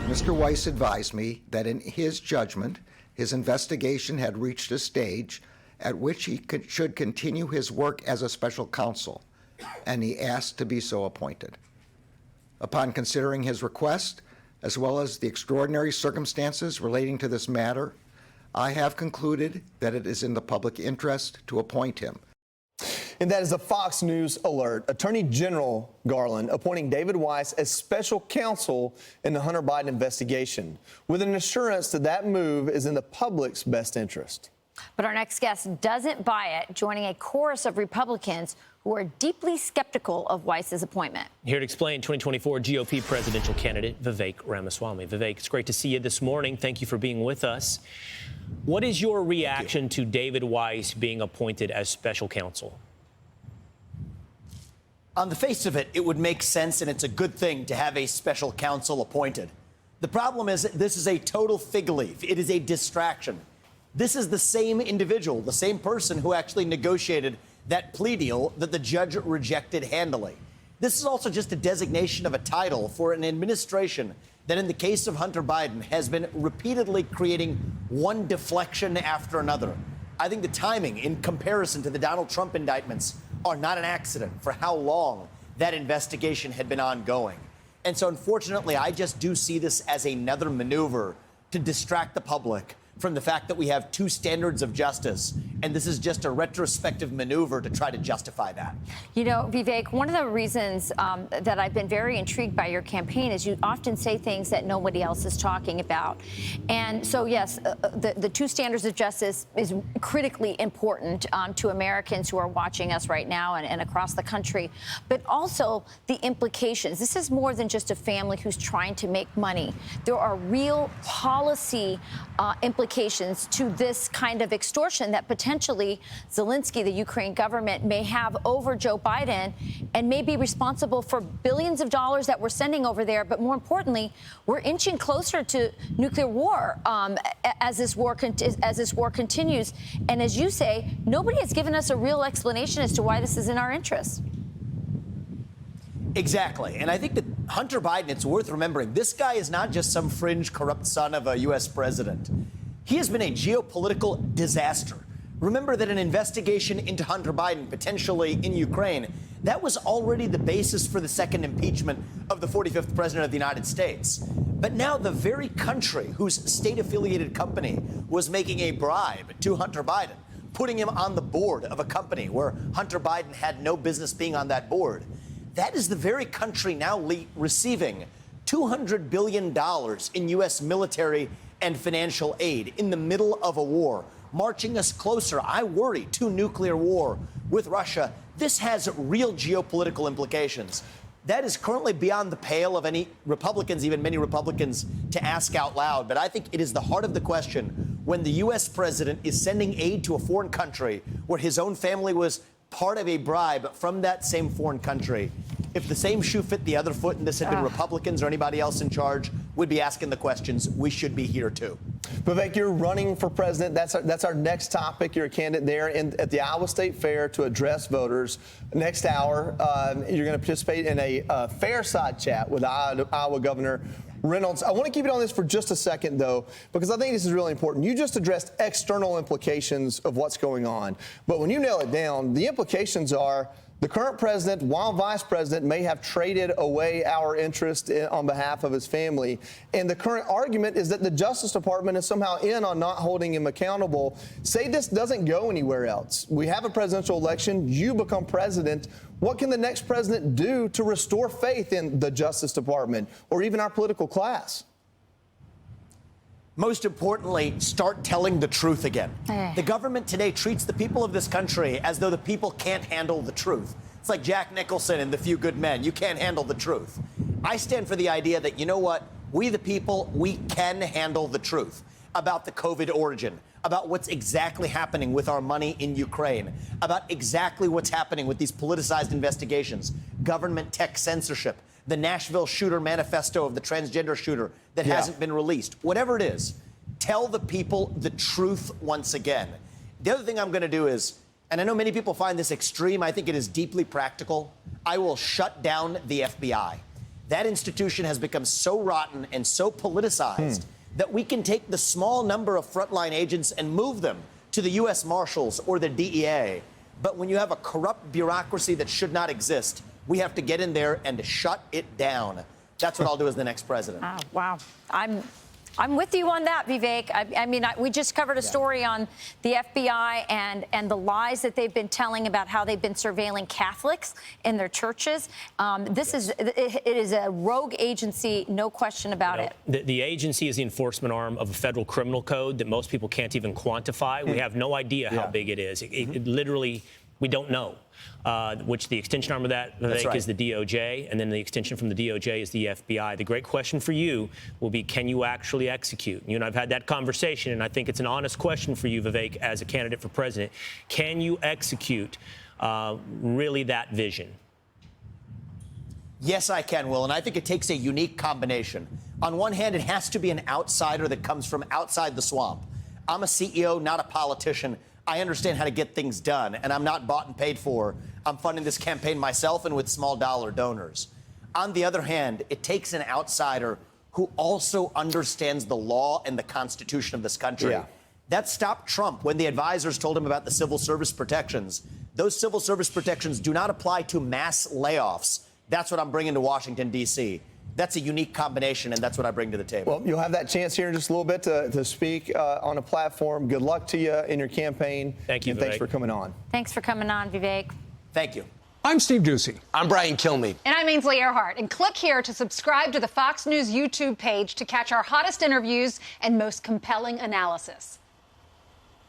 Mr. Weiss advised me that in his judgment, his investigation had reached a stage at which he should continue his work as a special counsel, and he asked to be so appointed. Upon considering his request, as well as the extraordinary circumstances relating to this matter, I have concluded that it is in the public interest to appoint him. And that is a Fox News alert. Attorney General Garland appointing David Weiss as special counsel in the Hunter Biden investigation, with an assurance that that move is in the public's best interest. But our next guest doesn't buy it, joining a chorus of Republicans who are deeply skeptical of Weiss's appointment. Here to explain, 2024 GOP presidential candidate Vivek Ramaswamy. Vivek, it's great to see you this morning. Thank you for being with us. What is your reaction to David Weiss being appointed as special counsel? On the face of it, it would make sense, and it's a good thing to have a special counsel appointed. The problem is that this is a total fig leaf. It is a distraction. This is the same individual, the same person who actually negotiated that plea deal that the judge rejected handily. This is also just a designation of a title for an administration that, in the case of Hunter Biden, has been repeatedly creating one deflection after another. I think the timing, in comparison to the Donald Trump indictments, are not an accident for how long that investigation had been ongoing. And so, unfortunately, I just do see this as another maneuver to distract the public from the fact that we have two standards of justice, and this is just a retrospective maneuver to try to justify that. You know, Vivek, one of the reasons that I've been very intrigued by your campaign is you often say things that nobody else is talking about. And so, yes, the two standards of justice is critically important to Americans who are watching us right now and across the country, but also the implications. This is more than just a family who's trying to make money. There are real policy implications to this kind of extortion that potentially Zelensky, the Ukraine government, may have over Joe Biden and may be responsible for billions of dollars that we're sending over there. But more importantly, we're inching closer to nuclear war as this war continues. And as you say, nobody has given us a real explanation as to why this is in our interest. Exactly. And I think that Hunter Biden, it's worth remembering, this guy is not just some fringe corrupt son of a U.S. president. He has been a geopolitical disaster. Remember that an investigation into Hunter Biden, potentially in Ukraine, that was already the basis for the second impeachment of the 45th president of the United States. But now the very country whose state-affiliated company was making a bribe to Hunter Biden, putting him on the board of a company where Hunter Biden had no business being on that board, that is the very country now receiving $200 billion in U.S. military and financial aid in the middle of a war, marching us closer, I worry, to nuclear war with Russia. This has real geopolitical implications. That is currently beyond the pale of any Republicans, even many Republicans, to ask out loud. But I think it is the heart of the question when the U.S. president is sending aid to a foreign country where his own family was part of a bribe from that same foreign country. If the same shoe fit the other foot and this had been Republicans or anybody else in charge, we'd be asking the questions. We should be here, too. Vivek, you're running for president. That's our next topic. You're a candidate there at the Iowa State Fair to address voters. Next hour, you're going to participate in a fireside chat with Iowa Governor Reynolds. I want to keep it on this for just a second, though, because I think this is really important. You just addressed external implications of what's going on. But when you nail it down, the implications are the current president, while vice president, may have traded away our interest on behalf of his family. And the current argument is that the Justice Department is somehow in on not holding him accountable. Say this doesn't go anywhere else. We have a presidential election. You become president. What can the next president do to restore faith in the Justice Department or even our political class? Most importantly, start telling the truth again. The government today treats the people of this country as though the people can't handle the truth. It's like Jack Nicholson in The Few Good Men. You can't handle the truth. I stand for the idea that, you know what? We, the people, we can handle the truth about the COVID origin, about what's exactly happening with our money in Ukraine, about exactly what's happening with these politicized investigations, government tech censorship, the Nashville shooter manifesto of the transgender shooter that hasn't been released. Whatever it is, tell the people the truth once again. The other thing I'm going to do is, and I know many people find this extreme, I think it is deeply practical, I will shut down the FBI. that institution has become so rotten and so politicized that we can take the small number of frontline agents and move them to the U.S. Marshals or the DEA. But when you have a corrupt bureaucracy that should not exist, we have to get in there and shut it down. That's what I'll do as the next president. Oh, wow. I'm with you on that, Vivek. I mean, we just covered a story on the FBI and the lies that they've been telling about how they've been surveilling Catholics in their churches. It is a rogue agency, no question about it. The agency is the enforcement arm of a federal criminal code that most people can't even quantify. We have no idea how big it is. It literally, we don't know. Which the extension arm of that is the DOJ, and then the extension from the DOJ is the FBI. The great question for you will be, can you actually execute? You and I've had that conversation, and I think it's an honest question for you, Vivek, as a candidate for president. Can you execute really that vision? Yes, I can, Will, and I think it takes a unique combination. On one hand, it has to be an outsider that comes from outside the swamp. I'm a CEO, not a politician. I understand how to get things done, and I'm not bought and paid for. I'm funding this campaign myself and with small dollar donors. On the other hand, it takes an outsider who also understands the law and the Constitution of this country. That stopped Trump when the advisors told him about the civil service protections. Those civil service protections do not apply to mass layoffs. That's what I'm bringing to Washington, D.C. That's a unique combination, and that's what I bring to the table. Well, you'll have that chance here in just a little bit to speak on a platform. Good luck to you in your campaign. Thank you, and Vivek. thanks for coming on. Thanks for coming on, Vivek. Thank you. I'm Steve Ducey. I'm Brian Kilmeade. And I'm Ainsley Earhart. And click here to subscribe to the Fox News YouTube page to catch our hottest interviews and most compelling analysis.